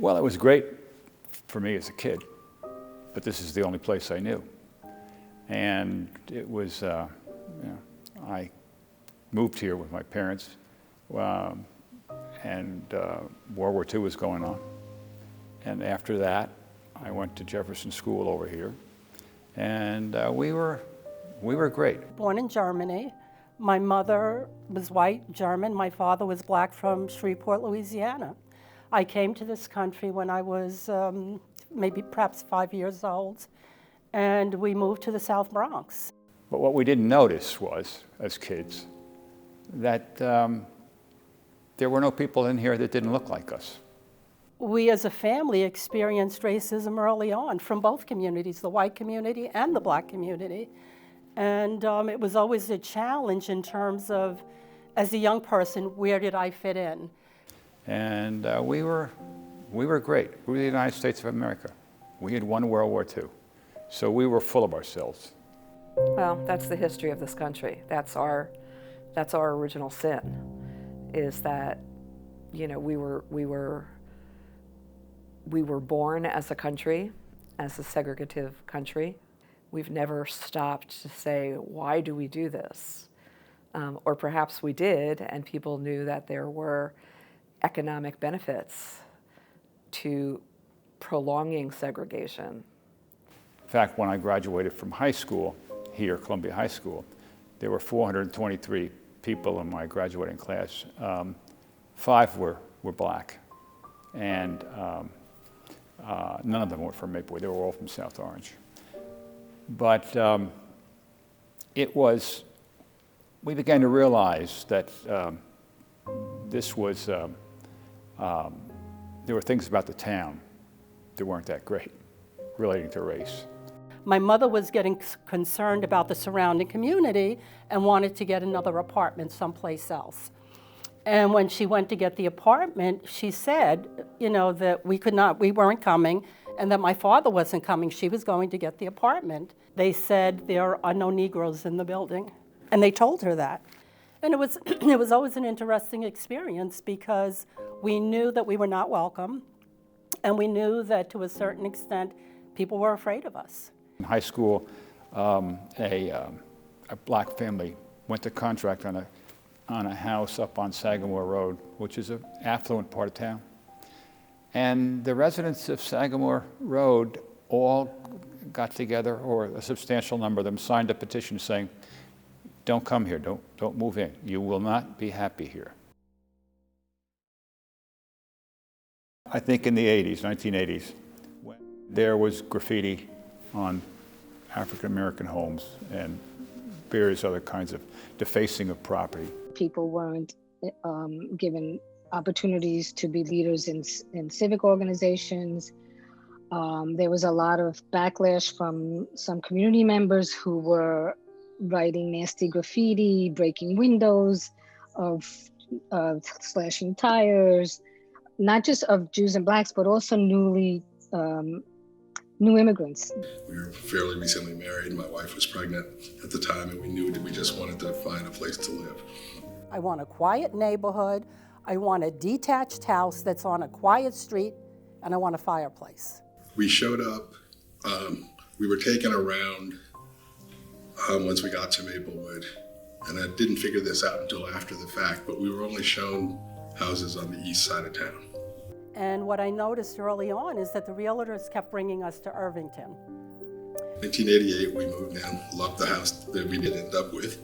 Well, it was great for me as a kid, but this is the only place I knew. And it was, I moved here with my parents, and World War II was going on. And after that, I went to Jefferson School over here, and we were great. Born in Germany. My mother was white, German. My father was black from Shreveport, Louisiana. I came to this country when I was perhaps 5 years old, and we moved to the South Bronx. But what we didn't notice was, as kids, that there were no people in here that didn't look like us. We as a family experienced racism early on from both communities, the white community and the black community. And it was always a challenge in terms of, as a young person, where did I fit in? And we were great. We were the United States of America. We had won World War II. So we were full of ourselves. Well, that's the history of this country. That's our original sin, is that, you know, we were born as a country, as a segregative country. We've never stopped to say, why do we do this? Or perhaps we did, and people knew that there were economic benefits to prolonging segregation. In fact, when I graduated from high school, here, Columbia High School, there were 423 people in my graduating class. 5 were black, and none of them were from Maplewood. They were all from South Orange. But we began to realize that this was, there were things about the town that weren't that great relating to race. My mother was getting concerned about the surrounding community and wanted to get another apartment someplace else. And when she went to get the apartment, she said, you know, that we weren't coming, and that my father wasn't coming. She was going to get the apartment. They said there are no Negroes in the building, and they told her that. And it was always an interesting experience because we knew that we were not welcome, and we knew that to a certain extent, people were afraid of us. In high school, a black family went to contract on a house up on Sagamore Road, which is an affluent part of town. And the residents of Sagamore Road all got together, or a substantial number of them signed a petition saying, don't come here, don't move in. You will not be happy here. I think in the 1980s, when there was graffiti on African-American homes and various other kinds of defacing of property. People weren't given opportunities to be leaders in civic organizations. There was a lot of backlash from some community members who were writing nasty graffiti, breaking windows, of slashing tires, not just of Jews and blacks, but also new immigrants. We were fairly recently married. My wife was pregnant at the time, and we knew that we just wanted to find a place to live. I want a quiet neighborhood. I want a detached house that's on a quiet street, and I want a fireplace. We showed up. We were taken around once we got to Maplewood, and I didn't figure this out until after the fact, but we were only shown houses on the east side of town. And what I noticed early on is that the realtors kept bringing us to Irvington. 1988, we moved in, loved the house that we did end up with.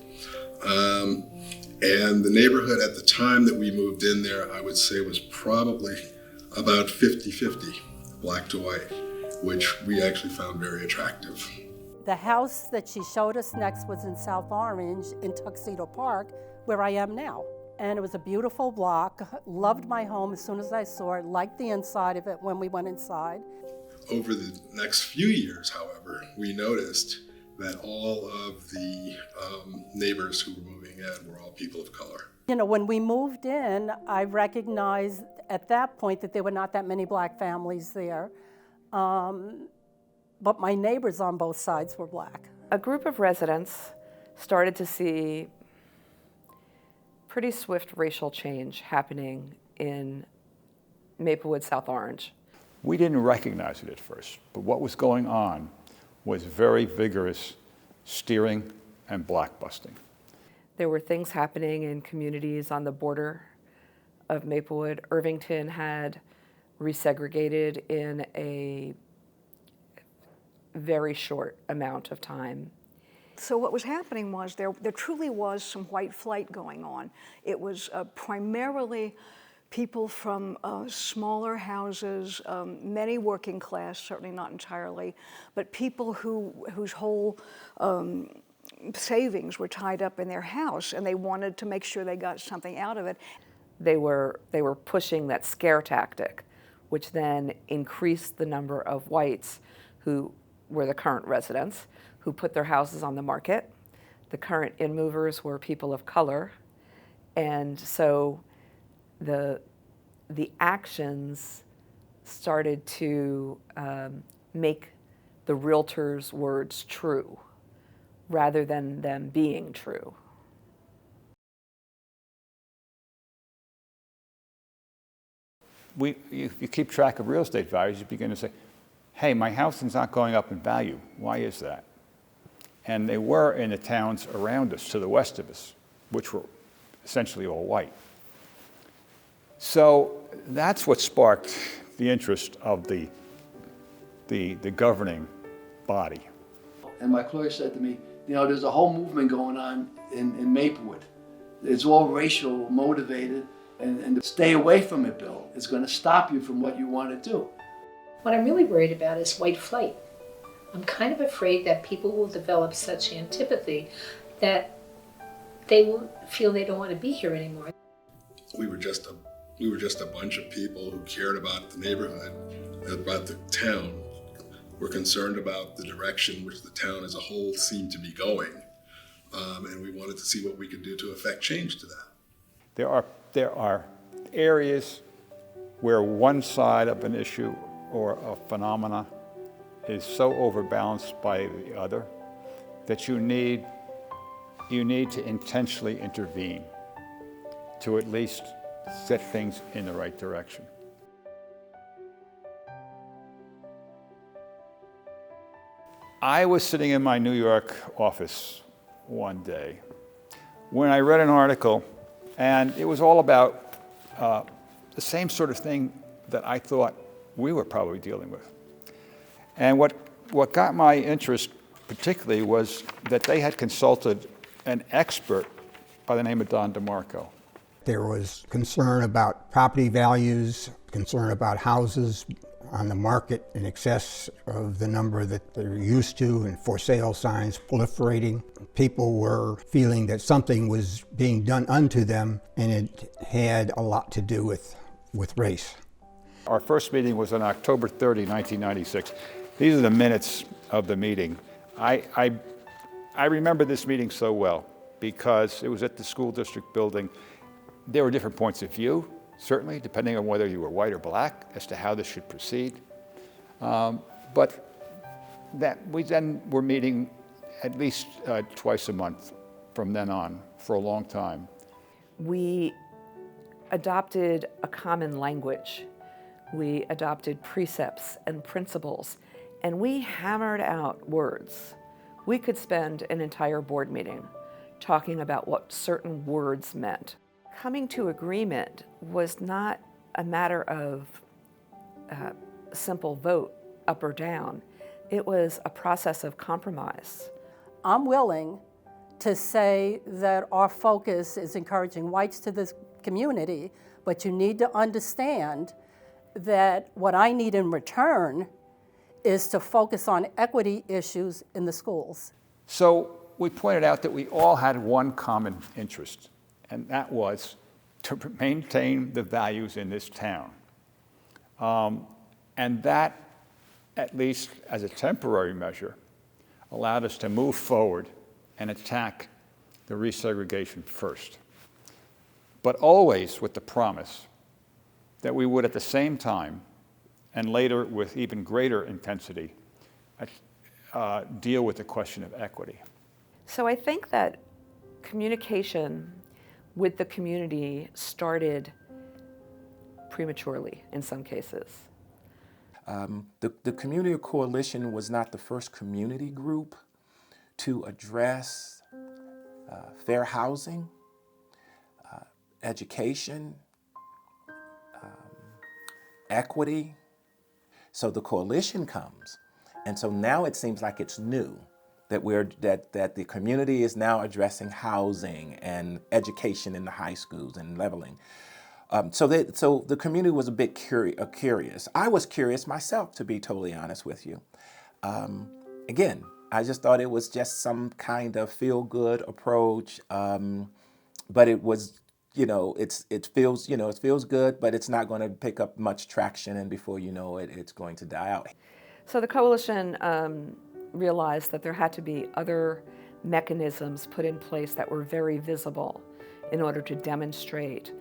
And the neighborhood at the time that we moved in there, I would say was probably about 50-50, black to white, which we actually found very attractive. The house that she showed us next was in South Orange in Tuxedo Park, where I am now. And it was a beautiful block. Loved my home as soon as I saw it, liked the inside of it when we went inside. Over the next few years, however, we noticed that all of the neighbors who were moving in were all people of color. You know, when we moved in, I recognized at that point that there were not that many black families there. But my neighbors on both sides were black. A group of residents started to see pretty swift racial change happening in Maplewood, South Orange. We didn't recognize it at first, but what was going on was very vigorous steering and blockbusting. There were things happening in communities on the border of Maplewood. Irvington had resegregated in a very short amount of time. So what was happening was there truly was some white flight going on. It was primarily people from smaller houses, many working class, certainly not entirely, but people whose whole savings were tied up in their house, and they wanted to make sure they got something out of it. They were pushing that scare tactic, which then increased the number of whites who were the current residents, who put their houses on the market. The current in-movers were people of color, and so the actions started to make the realtors' words true, rather than them being true. If you keep track of real estate values, you begin to say, hey, my house is not going up in value. Why is that? And they were in the towns around us, to the west of us, which were essentially all white. So that's what sparked the interest of the governing body. And my lawyer said to me, you know, there's a whole movement going on in Maplewood. It's all racial motivated, and to stay away from it, Bill, is going to stop you from what you want to do. What I'm really worried about is white flight. I'm kind of afraid that people will develop such antipathy that they will feel they don't want to be here anymore. We were just a bunch of people who cared about the neighborhood, about the town, were concerned about the direction which the town as a whole seemed to be going, and we wanted to see what we could do to affect change to that. There are areas where one side of an issue or a phenomena is so overbalanced by the other that you need to intentionally intervene to at least set things in the right direction. I was sitting in my New York office one day when I read an article, and it was all about the same sort of thing that I thought we were probably dealing with. And what got my interest particularly was that they had consulted an expert by the name of Don DeMarco. There was concern about property values, concern about houses on the market in excess of the number that they're used to, and for sale signs proliferating. People were feeling that something was being done unto them, and it had a lot to do with race. Our first meeting was on October 30, 1996. These are the minutes of the meeting. I remember this meeting so well because it was at the school district building. There were different points of view, certainly, depending on whether you were white or black, as to how this should proceed. But that we then were meeting at least twice a month from then on for a long time. We adopted a common language. We adopted precepts and principles, and we hammered out words. We could spend an entire board meeting talking about what certain words meant. Coming to agreement was not a matter of a simple vote up or down. It was a process of compromise. I'm willing to say that our focus is encouraging whites to this community, but you need to understand that what I need in return is to focus on equity issues in the schools. So we pointed out that we all had one common interest, and that was to maintain the values in this town. And that, at least as a temporary measure, allowed us to move forward and attack the resegregation first. But always with the promise that we would at the same time, and later with even greater intensity, deal with the question of equity. So I think that communication with the community started prematurely in some cases. The Community Coalition was not the first community group to address fair housing, education, equity. So the coalition comes, and so now it seems like it's new that the community is now addressing housing and education in the high schools and leveling. So the community was a bit curious. I was curious myself, to be totally honest with you. Again, I just thought it was just some kind of feel-good approach, but it was, it feels good, but it's not going to pick up much traction, and before you know it, it's going to die out. So the coalition realized that there had to be other mechanisms put in place that were very visible in order to demonstrate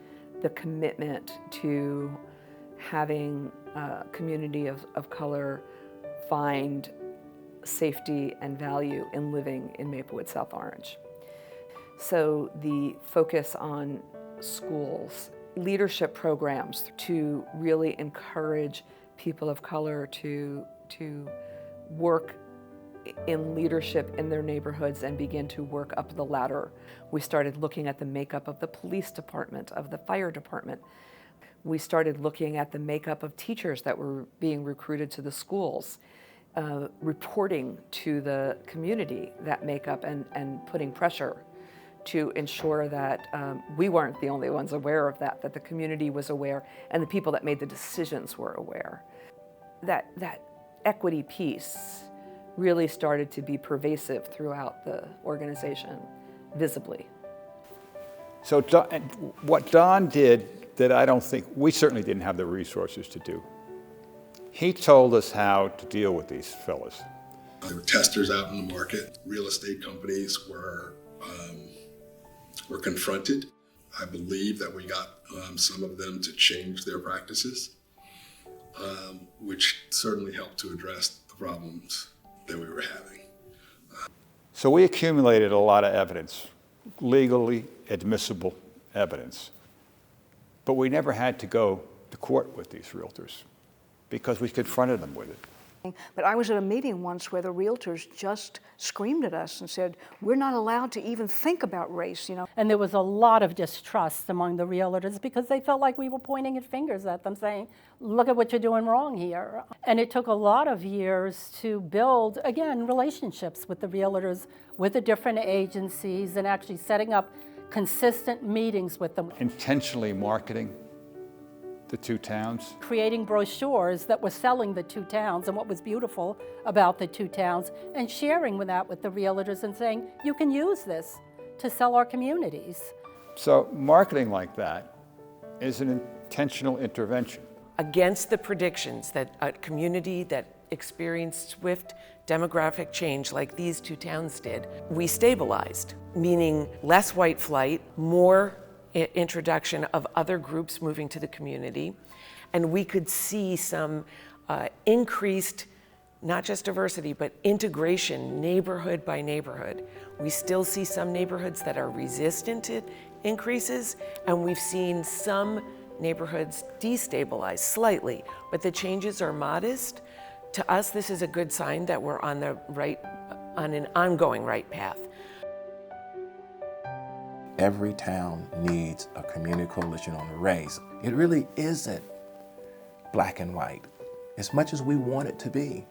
the commitment to having a community of color find safety and value in living in Maplewood, South Orange. So the focus on schools, leadership programs to really encourage people of color to work in leadership in their neighborhoods and begin to work up the ladder. We started looking at the makeup of the police department, of the fire department. We started looking at the makeup of teachers that were being recruited to the schools, reporting to the community that makeup and putting pressure to ensure that we weren't the only ones aware of that the community was aware and the people that made the decisions were aware. That equity piece really started to be pervasive throughout the organization, visibly. So what Don did that I don't think, we certainly didn't have the resources to do. He told us how to deal with these fellas. There were testers out in the market. Real estate companies were confronted. I believe that we got some of them to change their practices, which certainly helped to address the problems that we were having. So we accumulated a lot of evidence, legally admissible evidence. But we never had to go to court with these realtors because we confronted them with it. But I was at a meeting once where the realtors just screamed at us and said, we're not allowed to even think about race, And there was a lot of distrust among the realtors because they felt like we were pointing fingers at them saying, look at what you're doing wrong here. And it took a lot of years to build, again, relationships with the realtors, with the different agencies, and actually setting up consistent meetings with them. Intentionally marketing the two towns. Creating brochures that were selling the two towns and what was beautiful about the two towns, and sharing that with the realtors and saying, you can use this to sell our communities. So marketing like that is an intentional intervention. Against the predictions that a community that experienced swift demographic change like these two towns did, we stabilized, meaning less white flight, more introduction of other groups moving to the community, and we could see some increased, not just diversity, but integration neighborhood by neighborhood. We still see some neighborhoods that are resistant to increases, and we've seen some neighborhoods destabilize slightly, but the changes are modest. To us, this is a good sign that we're on an ongoing right path. Every town needs a community coalition on race. It really isn't black and white, as much as we want it to be.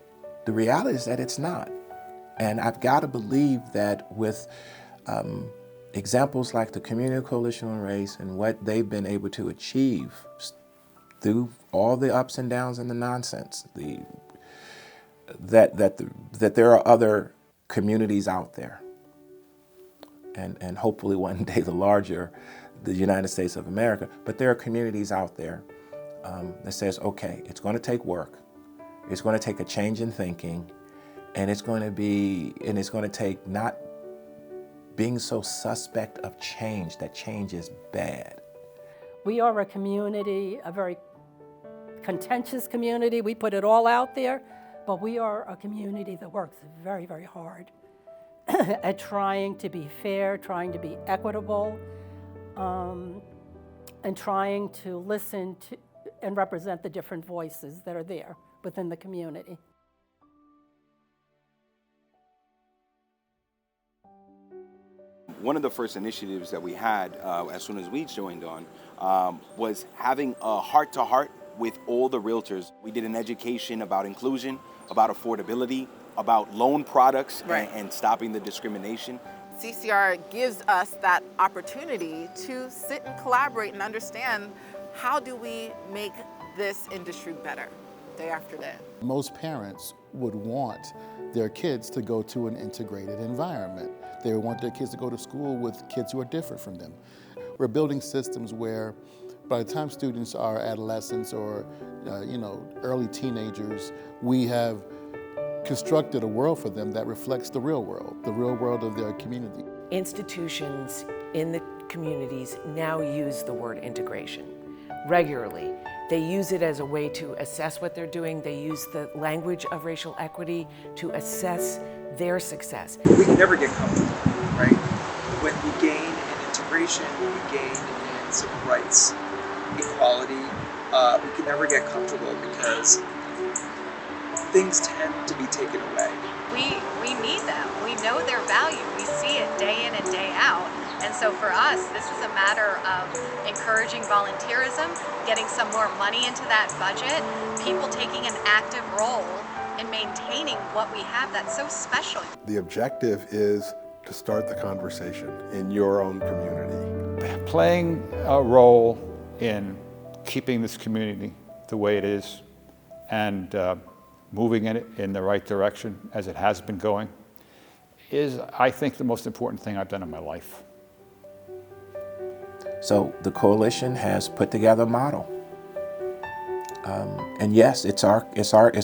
The reality is that it's not. And I've got to believe that with examples like the Community Coalition on Race and what they've been able to achieve through all the ups and downs and the nonsense, that there are other communities out there. And hopefully one day the United States of America, but there are communities out there that says, okay, it's going to take work, it's going to take a change in thinking, and it's going to take not being so suspect of change, that change is bad. We are a community, a very contentious community. We put it all out there, but we are a community that works very, very hard at trying to be fair, trying to be equitable, and trying to listen to and represent the different voices that are there within the community. One of the first initiatives that we had as soon as we joined on was having a heart-to-heart with all the realtors. We did an education about inclusion, about affordability, about loan products, and stopping the discrimination. CCR gives us that opportunity to sit and collaborate and understand how do we make this industry better day after day. Most parents would want their kids to go to an integrated environment. They would want their kids to go to school with kids who are different from them. We're building systems where by the time students are adolescents or early teenagers, we have constructed a world for them that reflects the real world of their community. Institutions in the communities now use the word integration regularly. They use it as a way to assess what they're doing. They use the language of racial equity to assess their success. We can never get comfortable, right? When we gain in integration, we gain in civil rights, equality, we can never get comfortable because things tend to be taken away. We need them. We know their value. We see it day in and day out. And so for us, this is a matter of encouraging volunteerism, getting some more money into that budget, people taking an active role in maintaining what we have that's so special. The objective is to start the conversation in your own community. Playing a role in keeping this community the way it is and moving it in the right direction as it has been going is, I think, the most important thing I've done in my life. So the coalition has put together a model. And yes, it's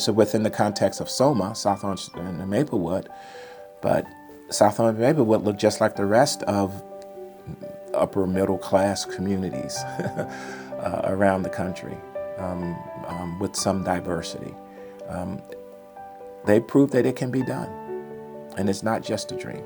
within the context of SOMA, South Orange and Maplewood, but South Orange and Maplewood look just like the rest of upper middle class communities around the country with some diversity. They proved that it can be done, and it's not just a dream.